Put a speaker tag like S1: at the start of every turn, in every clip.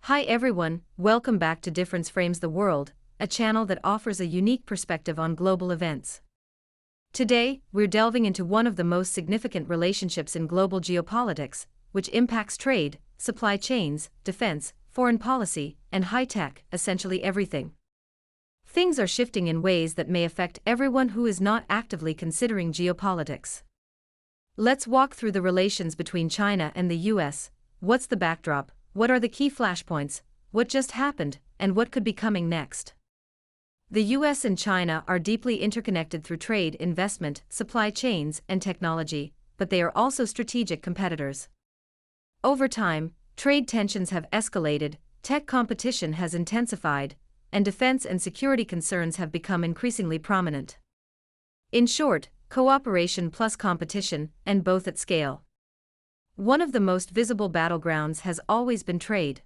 S1: Hi everyone, welcome back to Difference Frames the World, a channel that offers a unique perspective on global events. Today, we're delving into one of the most significant relationships in global geopolitics, which impacts trade, supply chains, defense, foreign policy, and high-tech, essentially everything. Things are shifting in ways that may affect everyone who is not actively considering geopolitics. Let's walk through the relations between China and the US. What's the backdrop? What are the key flashpoints? What just happened, and what could be coming next? The US and China are deeply interconnected through trade, investment, supply chains, and technology, but they are also strategic competitors. Over time, trade tensions have escalated, tech competition has intensified, and defense and security concerns have become increasingly prominent. In short, cooperation plus competition, and both at scale. One of the most visible battlegrounds has always been trade.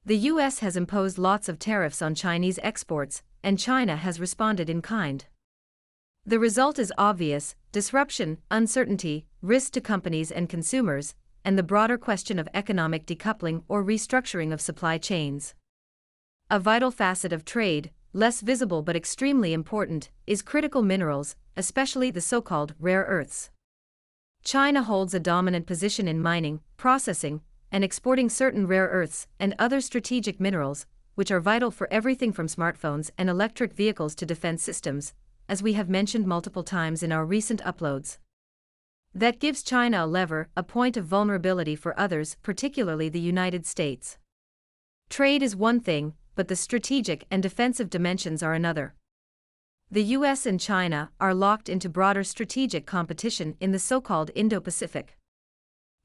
S1: The US has imposed lots of tariffs on Chinese exports, and China has responded in kind. The result is obvious: disruption, uncertainty, risk to companies and consumers, and the broader question of economic decoupling or restructuring of supply chains. A vital facet of trade, less visible but extremely important, is critical minerals, especially the so-called rare earths. China holds a dominant position in mining, processing, and exporting certain rare earths and other strategic minerals, which are vital for everything from smartphones and electric vehicles to defense systems, as we have mentioned multiple times in our recent uploads. That gives China a lever, a point of vulnerability for others, particularly the United States. Trade is one thing, but the strategic and defensive dimensions are another. The US and China are locked into broader strategic competition in the so-called Indo-Pacific.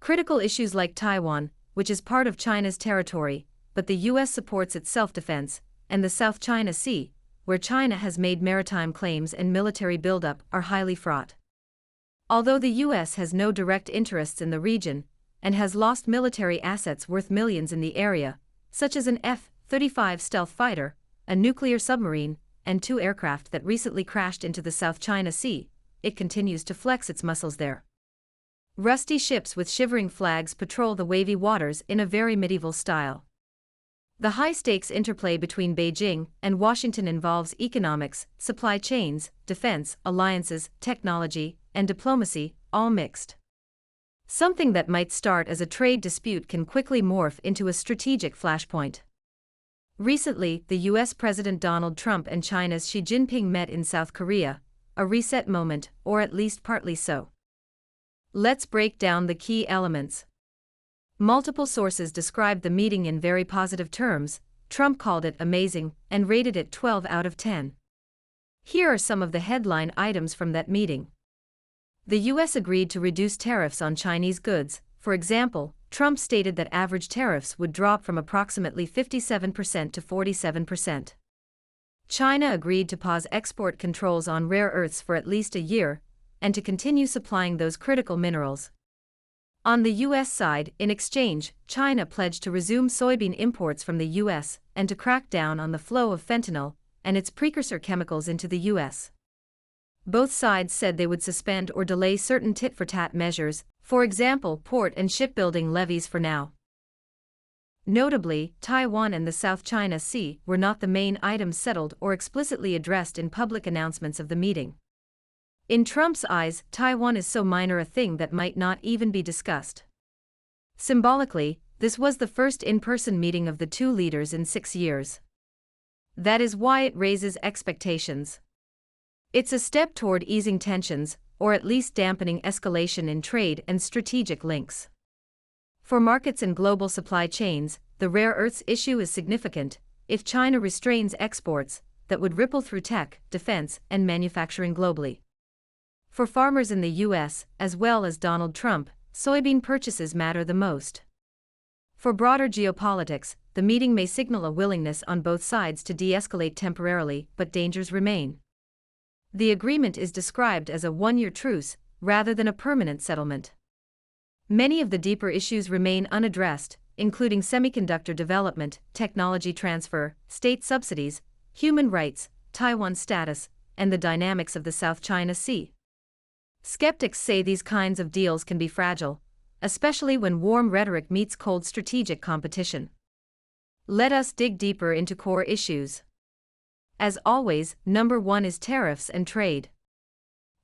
S1: Critical issues like Taiwan, which is part of China's territory, but the US supports its self-defense, and the South China Sea, where China has made maritime claims and military buildup, are highly fraught. Although the US has no direct interests in the region, and has lost military assets worth millions in the area, such as an F-35 stealth fighter, a nuclear submarine, and 2 aircraft that recently crashed into the South China Sea, it continues to flex its muscles there. Rusty ships with shivering flags patrol the wavy waters in a very medieval style. The high-stakes interplay between Beijing and Washington involves economics, supply chains, defense, alliances, technology, and diplomacy, all mixed. Something that might start as a trade dispute can quickly morph into a strategic flashpoint. Recently, the US President Donald Trump and China's Xi Jinping met in South Korea, a reset moment, or at least partly so. Let's break down the key elements. Multiple sources described the meeting in very positive terms. Trump called it amazing and rated it 12 out of 10. Here are some of the headline items from that meeting. The US agreed to reduce tariffs on Chinese goods. For example, Trump stated that average tariffs would drop from approximately 57% to 47%. China agreed to pause export controls on rare earths for at least a year, and to continue supplying those critical minerals. On the US side, in exchange, China pledged to resume soybean imports from the US and to crack down on the flow of fentanyl and its precursor chemicals into the US. Both sides said they would suspend or delay certain tit-for-tat measures, for example, port and shipbuilding levies for now. Notably, Taiwan and the South China Sea were not the main items settled or explicitly addressed in public announcements of the meeting. In Trump's eyes, Taiwan is so minor a thing that might not even be discussed. Symbolically, this was the first in-person meeting of the two leaders in 6 years. That is why it raises expectations. It's a step toward easing tensions, or at least dampening escalation in trade and strategic links. For markets and global supply chains, the rare earths issue is significant. If China restrains exports, that would ripple through tech, defense, and manufacturing globally. For farmers in the US, as well as Donald Trump, soybean purchases matter the most. For broader geopolitics, the meeting may signal a willingness on both sides to de-escalate temporarily, but dangers remain. The agreement is described as a 1-year truce, rather than a permanent settlement. Many of the deeper issues remain unaddressed, including semiconductor development, technology transfer, state subsidies, human rights, Taiwan's status, and the dynamics of the South China Sea. Skeptics say these kinds of deals can be fragile, especially when warm rhetoric meets cold strategic competition. Let us dig deeper into core issues. As always, number one is tariffs and trade.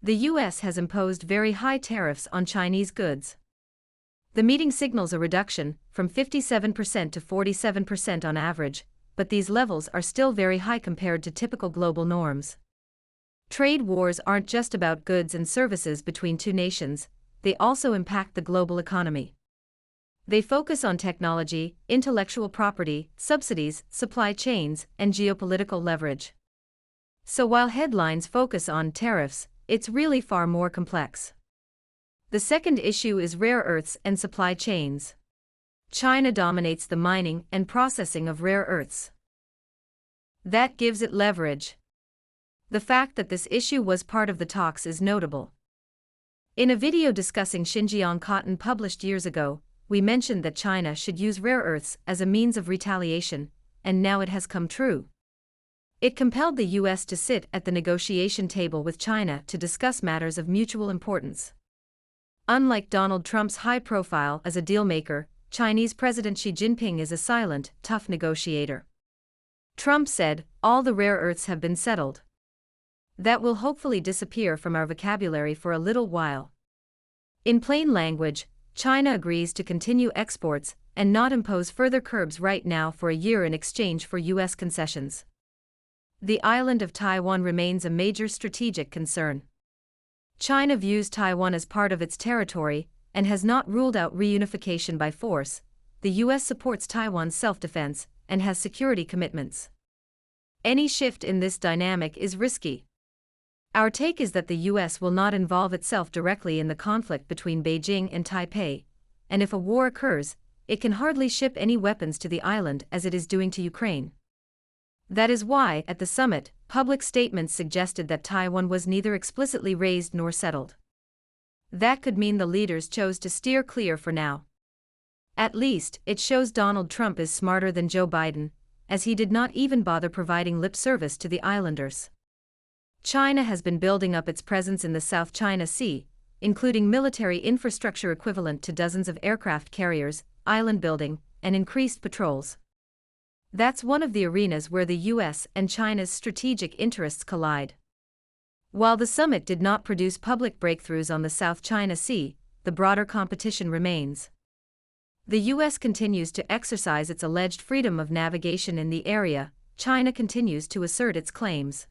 S1: The US has imposed very high tariffs on Chinese goods. The meeting signals a reduction from 57% to 47% on average, but these levels are still very high compared to typical global norms. Trade wars aren't just about goods and services between two nations, they also impact the global economy. They focus on technology, intellectual property, subsidies, supply chains, and geopolitical leverage. So while headlines focus on tariffs, it's really far more complex. The second issue is rare earths and supply chains. China dominates the mining and processing of rare earths. That gives it leverage. The fact that this issue was part of the talks is notable. In a video discussing Xinjiang cotton published years ago, we mentioned that China should use rare earths as a means of retaliation, and now it has come true. It compelled the US to sit at the negotiation table with China to discuss matters of mutual importance. Unlike Donald Trump's high profile as a dealmaker, Chinese President Xi Jinping is a silent, tough negotiator. Trump said, "All the rare earths have been settled." That will hopefully disappear from our vocabulary for a little while. In plain language, China agrees to continue exports and not impose further curbs right now for a year in exchange for US concessions. The island of Taiwan remains a major strategic concern. China views Taiwan as part of its territory and has not ruled out reunification by force. The US supports Taiwan's self-defense and has security commitments. Any shift in this dynamic is risky. Our take is that the US will not involve itself directly in the conflict between Beijing and Taipei, and if a war occurs, it can hardly ship any weapons to the island as it is doing to Ukraine. That is why, at the summit, public statements suggested that Taiwan was neither explicitly raised nor settled. That could mean the leaders chose to steer clear for now. At least, it shows Donald Trump is smarter than Joe Biden, as he did not even bother providing lip service to the islanders. China has been building up its presence in the South China Sea, including military infrastructure equivalent to dozens of aircraft carriers, island building, and increased patrols. That's one of the arenas where the US and China's strategic interests collide. While the summit did not produce public breakthroughs on the South China Sea, the broader competition remains. The US continues to exercise its alleged freedom of navigation in the area, China continues to assert its claims.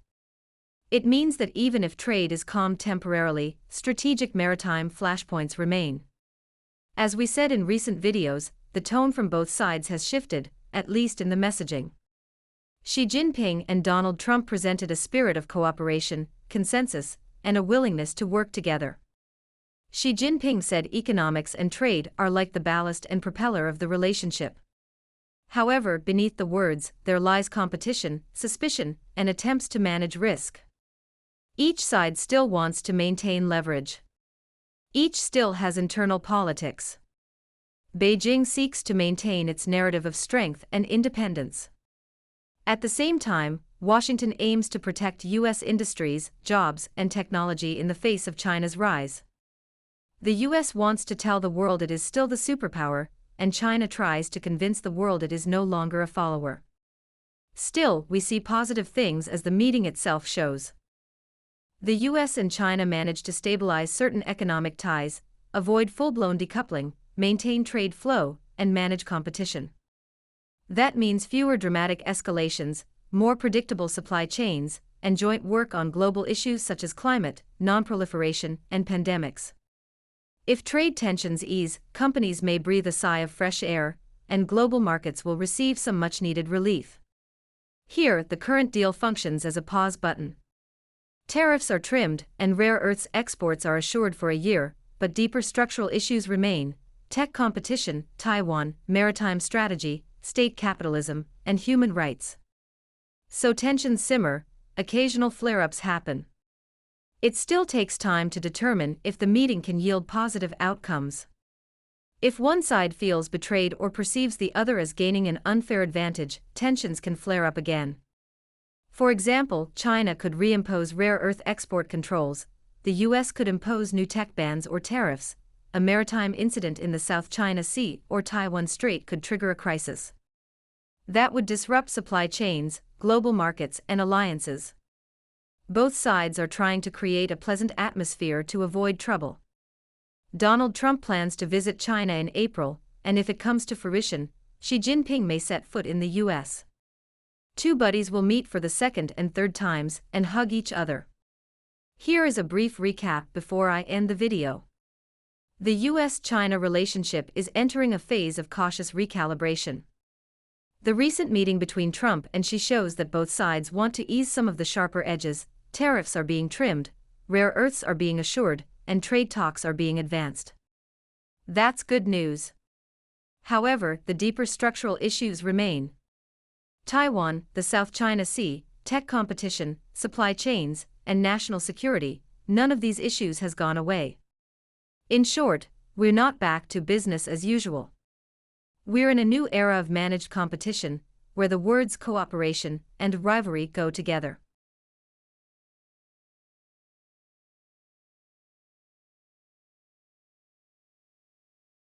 S1: It means that even if trade is calmed temporarily, strategic maritime flashpoints remain. As we said in recent videos, the tone from both sides has shifted, at least in the messaging. Xi Jinping and Donald Trump presented a spirit of cooperation, consensus, and a willingness to work together. Xi Jinping said economics and trade are like the ballast and propeller of the relationship. However, beneath the words, there lies competition, suspicion, and attempts to manage risk. Each side still wants to maintain leverage. Each still has internal politics. Beijing seeks to maintain its narrative of strength and independence. At the same time, Washington aims to protect US industries, jobs, and technology in the face of China's rise. The US wants to tell the world it is still the superpower, and China tries to convince the world it is no longer a follower. Still, we see positive things as the meeting itself shows. The US and China managed to stabilize certain economic ties, avoid full-blown decoupling, maintain trade flow, and manage competition. That means fewer dramatic escalations, more predictable supply chains, and joint work on global issues such as climate, non-proliferation, and pandemics. If trade tensions ease, companies may breathe a sigh of fresh air, and global markets will receive some much-needed relief. Here, the current deal functions as a pause button. Tariffs are trimmed, and rare earths exports are assured for a year, but deeper structural issues remain: tech competition, Taiwan, maritime strategy, state capitalism, and human rights. So tensions simmer, occasional flare-ups happen. It still takes time to determine if the meeting can yield positive outcomes. If one side feels betrayed or perceives the other as gaining an unfair advantage, tensions can flare up again. For example, China could reimpose rare earth export controls, the US could impose new tech bans or tariffs, a maritime incident in the South China Sea or Taiwan Strait could trigger a crisis. That would disrupt supply chains, global markets, and alliances. Both sides are trying to create a pleasant atmosphere to avoid trouble. Donald Trump plans to visit China in April, and if it comes to fruition, Xi Jinping may set foot in the US. Two buddies will meet for the second and third times and hug each other. Here is a brief recap before I end the video. The US-China relationship is entering a phase of cautious recalibration. The recent meeting between Trump and Xi shows that both sides want to ease some of the sharper edges. Tariffs are being trimmed, rare earths are being assured, and trade talks are being advanced. That's good news. However, the deeper structural issues remain. Taiwan, the South China Sea, tech competition, supply chains, and national security, none of these issues has gone away. In short, we're not back to business as usual. We're in a new era of managed competition, where the words cooperation and rivalry go together.